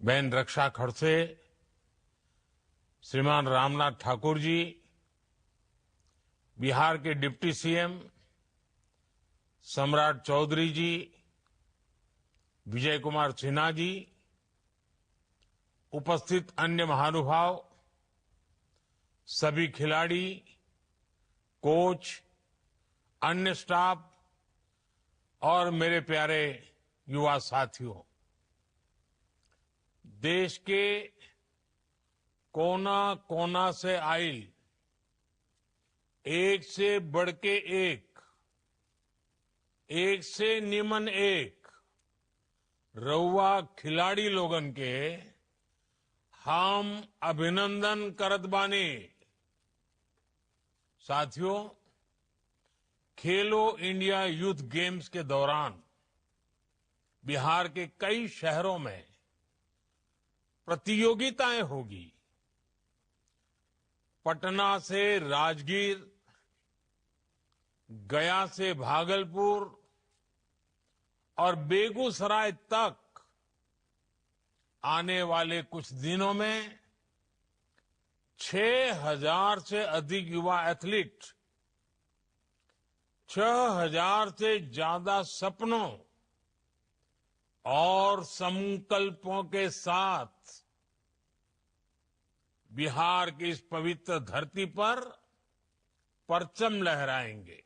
बहन रक्षा खड़से, श्रीमान रामनाथ ठाकुर जी, बिहार के डिप्टी सीएम सम्राट चौधरी जी, विजय कुमार सिन्हा जी, उपस्थित अन्य महानुभाव, सभी खिलाड़ी, कोच, अन्य स्टाफ और मेरे प्यारे युवा साथियों, देश के कोना कोना से आई एक से बढ़ के एक से निमन एक रउआ खिलाड़ी लोगन के हम अभिनंदन करत बानी। साथियों, खेलो इंडिया यूथ गेम्स के दौरान बिहार के कई शहरों में प्रतियोगिताएं होगी। पटना से राजगीर, गया से भागलपुर और बेगूसराय तक आने वाले कुछ दिनों में 6,000 से अधिक युवा एथलीट, 6,000 से ज्यादा सपनों और संकल्पों के साथ बिहार की इस पवित्र धरती पर परचम लहराएंगे।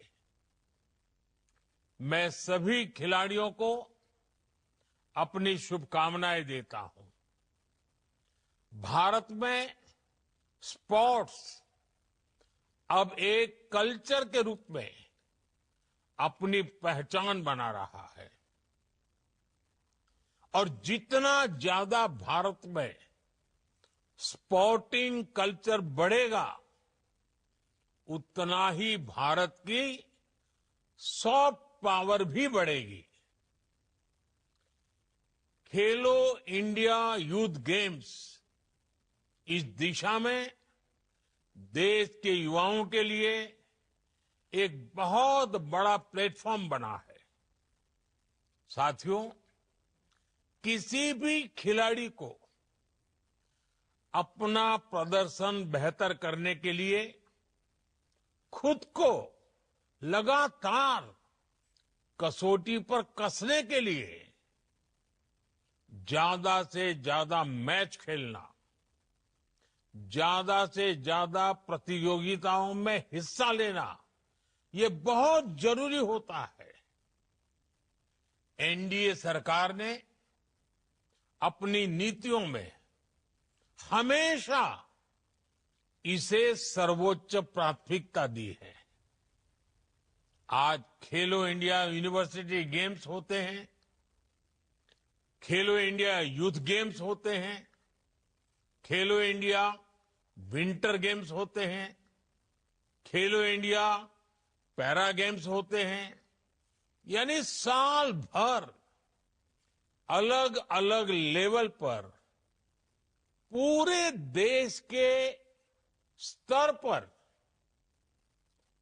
मैं सभी खिलाड़ियों को अपनी शुभकामनाएं देता हूं। भारत में स्पोर्ट्स अब एक कल्चर के रूप में अपनी पहचान बना रहा है और जितना ज्यादा भारत में स्पोर्टिंग कल्चर बढ़ेगा, उतना ही भारत की सॉफ्ट पावर भी बढ़ेगी। खेलो इंडिया यूथ गेम्स इस दिशा में देश के युवाओं के लिए एक बहुत बड़ा प्लेटफॉर्म बना है। साथियों, किसी भी खिलाड़ी को अपना प्रदर्शन बेहतर करने के लिए खुद को लगातार कसौटी पर कसने के लिए ज्यादा से ज्यादा मैच खेलना, ज्यादा से ज्यादा प्रतियोगिताओं में हिस्सा लेना, ये बहुत जरूरी होता है। एनडीए सरकार ने अपनी नीतियों में हमेशा इसे सर्वोच्च प्राथमिकता दी है। आज खेलो इंडिया यूनिवर्सिटी गेम्स होते हैं, खेलो इंडिया यूथ गेम्स होते हैं, खेलो इंडिया विंटर गेम्स होते हैं, खेलो इंडिया पैरा गेम्स होते हैं, यानी साल भर अलग अलग लेवल पर पूरे देश के स्तर पर,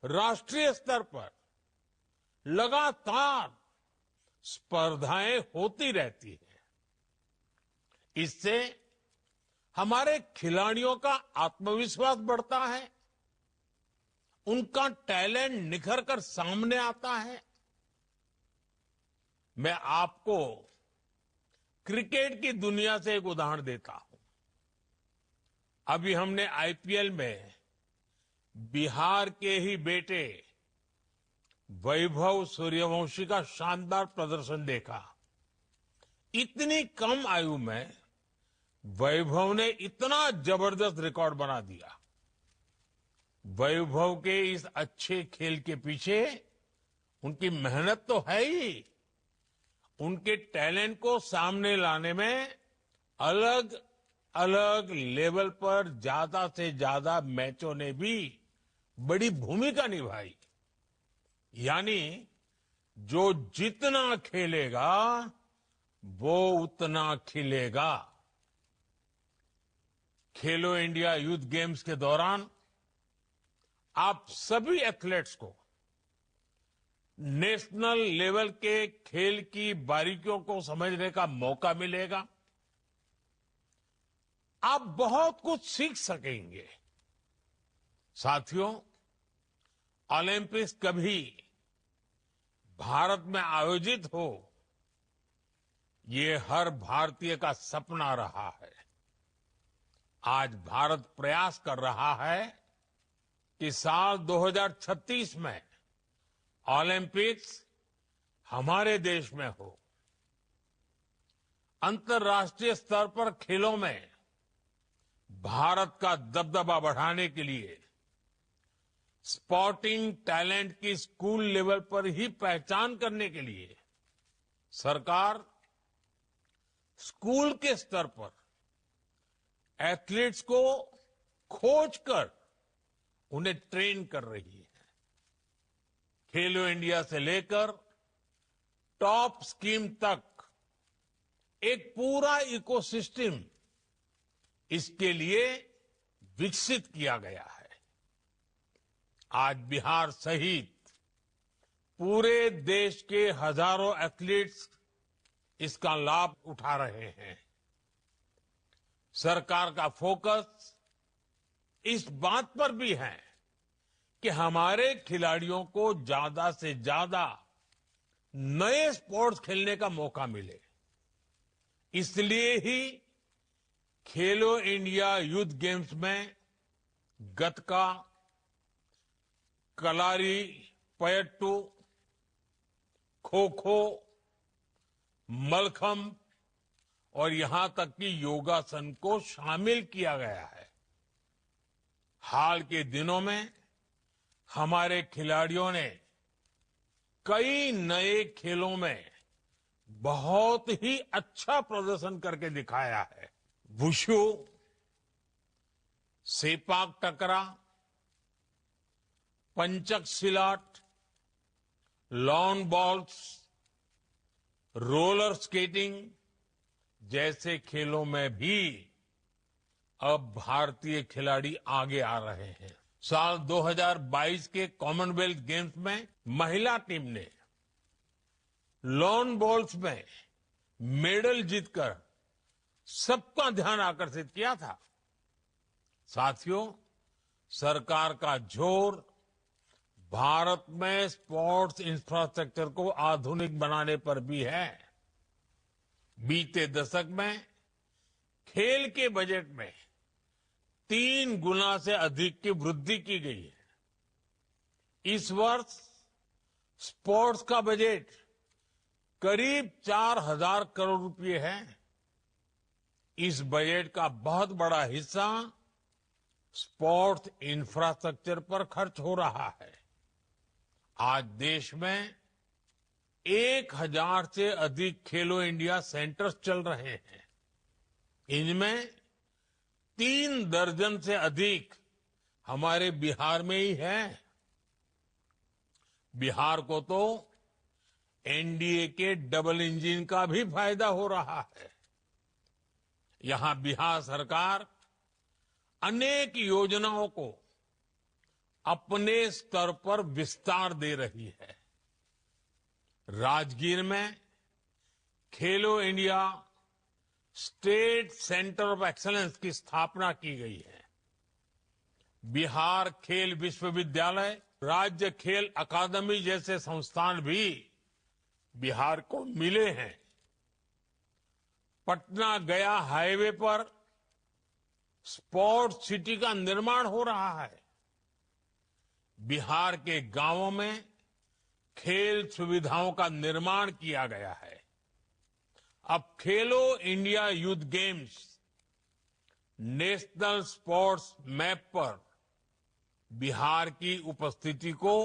राष्ट्रीय स्तर पर लगातार स्पर्धाएं होती रहती हैं। इससे हमारे खिलाड़ियों का आत्मविश्वास बढ़ता है, उनका टैलेंट निखर कर सामने आता है। मैं आपको क्रिकेट की दुनिया से एक उदाहरण देता हूं। अभी हमने आईपीएल में बिहार के ही बेटे वैभव सूर्यवंशी का शानदार प्रदर्शन देखा। इतनी कम आयु में वैभव ने इतना जबरदस्त रिकॉर्ड बना दिया। वैभव के इस अच्छे खेल के पीछे उनकी मेहनत तो है ही, उनके टैलेंट को सामने लाने में अलग अलग लेवल पर ज्यादा से ज्यादा मैचों ने भी बड़ी भूमिका निभाई। यानी जो जितना खेलेगा वो उतना खिलेगा। खेलो इंडिया यूथ गेम्स के दौरान आप सभी एथलीट्स को नेशनल लेवल के खेल की बारीकियों को समझने का मौका मिलेगा। आप बहुत कुछ सीख सकेंगे। साथियों, ओलंपिक्स कभी भारत में आयोजित हो, ये हर भारतीय का सपना रहा है। आज भारत प्रयास कर रहा है कि साल 2036 में ओलंपिक्स हमारे देश में हो। अंतर्राष्ट्रीय स्तर पर खेलों में भारत का दबदबा बढ़ाने के लिए स्पोर्टिंग टैलेंट की स्कूल लेवल पर ही पहचान करने के लिए सरकार स्कूल के स्तर पर एथलीट्स को खोजकर उन्हें ट्रेन कर रही है। खेलो इंडिया से लेकर टॉप स्कीम तक एक पूरा इकोसिस्टम इसके लिए विकसित किया गया है। आज बिहार सहित पूरे देश के हजारों एथलीट्स इसका लाभ उठा रहे हैं। सरकार का फोकस इस बात पर भी है कि हमारे खिलाड़ियों को ज्यादा से ज्यादा नए स्पोर्ट्स खेलने का मौका मिले। इसलिए ही खेलो इंडिया यूथ गेम्स में गतका, कलारी पयट्टू, खो खो, मलखंब और यहां तक कि योगासन को शामिल किया गया है। हाल के दिनों में हमारे खिलाड़ियों ने कई नए खेलों में बहुत ही अच्छा प्रदर्शन करके दिखाया है। वुशु, सेपाक टकरा, पंचक सिलाट, लॉन बॉल्स, रोलर स्केटिंग जैसे खेलों में भी अब भारतीय खिलाड़ी आगे आ रहे हैं। साल 2022 के कॉमनवेल्थ गेम्स में महिला टीम ने लॉन बॉल्स में मेडल जीतकर सबका ध्यान आकर्षित किया था। साथियों, सरकार का जोर भारत में स्पोर्ट्स इंफ्रास्ट्रक्चर को आधुनिक बनाने पर भी है। बीते दशक में खेल के बजट में 3 गुना से अधिक की वृद्धि की गई है। इस वर्ष स्पोर्ट्स का बजट करीब 4,000 करोड़ रुपए है। इस बजट का बहुत बड़ा हिस्सा स्पोर्ट्स इंफ्रास्ट्रक्चर पर खर्च हो रहा है। आज देश में 1,000 से अधिक खेलो इंडिया सेंटर्स चल रहे हैं। इनमें 3 दर्जन से अधिक हमारे बिहार में ही है। बिहार को तो एनडीए के डबल इंजन का भी फायदा हो रहा है। यहां बिहार सरकार अनेक योजनाओं को अपने स्तर पर विस्तार दे रही है। राजगीर में खेलो India state centre of excellence की स्थापना की गई है। बिहार खेल विश्वविद्यालय, राज्य खेल अकादमी जैसे संस्थान भी बिहार को मिले हैं। पटना गया हाईवे पर स्पोर्ट्स सिटी का निर्माण हो रहा है। बिहार के गांवों में खेल सुविधाओं का निर्माण किया गया है। अब खेलो India youth games national sports map पर बिहार की उपस्थिति को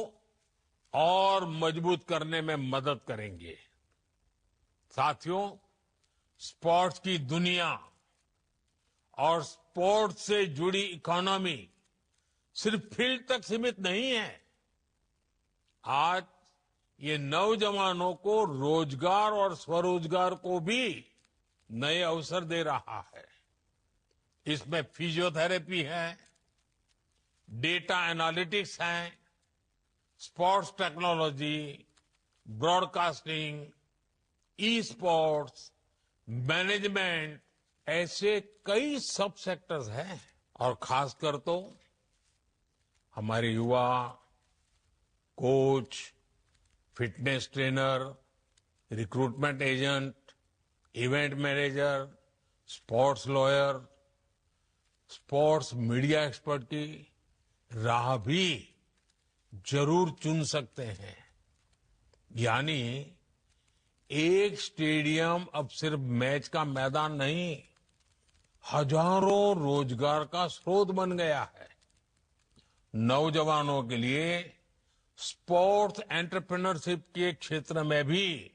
और मजबूत करने में मदद करेंगे। साथियों, स्पोर्ट्स की दुनिया और स्पोर्ट्स से जुड़ी इकोनॉमी सिर्फ फील्ड तक सीमित नहीं है। आज ये नौजवानों को रोजगार और स्वरोजगार को भी नए अवसर दे रहा है। इसमें फिजियोथेरेपी है, डेटा एनालिटिक्स है, sports technology, broadcasting, e sports, management, ऐसे कई सब सेक्टर्स हैं और खासकर तो हमारे युवा coach, fitness trainer, recruitment agent, event manager, sports lawyer, sports media expert की राह भी जरूर चुन सकते हैं। यानी एक स्टेडियम अब सिर्फ मैच का मैदान नहीं, हजारों रोजगार का स्रोत बन गया है। नौजवानों के लिए स्पोर्ट्स एंटरप्रेन्योरशिप के क्षेत्र में भी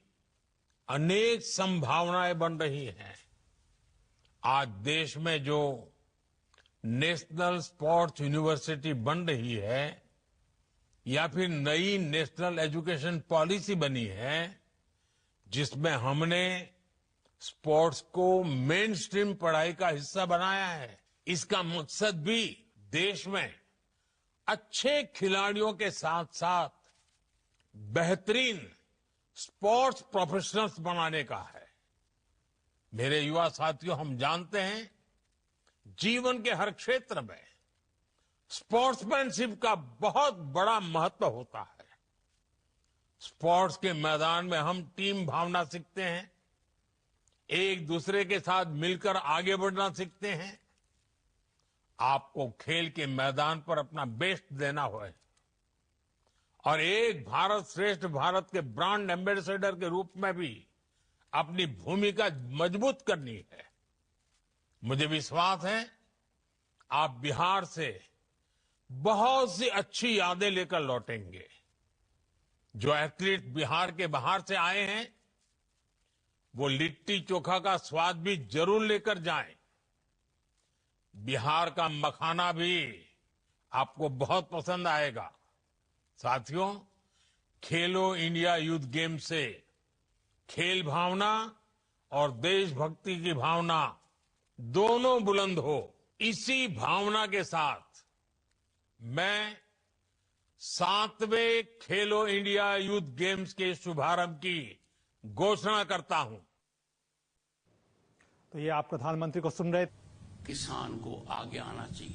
अनेक संभावनाएं बन रही हैं। आज देश में जो नेशनल स्पोर्ट्स यूनिवर्सिटी बन रही है या फिर नई नेशनल एजुकेशन पॉलिसी बनी है, जिसमें हमने स्पोर्ट्स को मेन स्ट्रीम पढ़ाई का हिस्सा बनाया है, इसका मकसद भी देश में अच्छे खिलाड़ियों के साथ साथ बेहतरीन स्पोर्ट्स प्रोफेशनल्स बनाने का है। मेरे युवा साथियों, हम जानते हैं जीवन के हर क्षेत्र में स्पोर्ट्समैनशिप का बहुत बड़ा महत्व होता है। स्पोर्ट्स के मैदान में हम टीम भावना सीखते हैं, एक दूसरे के साथ मिलकर आगे बढ़ना सीखते हैं। आपको खेल के मैदान पर अपना बेस्ट देना होगा और एक भारत श्रेष्ठ भारत के ब्रांड एम्बेसडर के रूप में भी अपनी भूमिका मजबूत करनी है। मुझे विश्वास है आप बिहार से बहुत सी अच्छी यादें लेकर लौटेंगे। जो एथलीट बिहार के बाहर से आए हैं, वो लिट्टी चोखा का स्वाद भी जरूर लेकर जाएं। बिहार का मखाना भी आपको बहुत पसंद आएगा। साथियों, खेलो इंडिया यूथ गेम से खेल भावना और देशभक्ति की भावना दोनों बुलंद हो, इसी भावना के साथ मैं 7वें खेलो इंडिया यूथ गेम्स के शुभारंभ की घोषणा करता हूं। तो ये आप प्रधानमंत्री को सुन रहे। किसान को आगे आना चाहिए।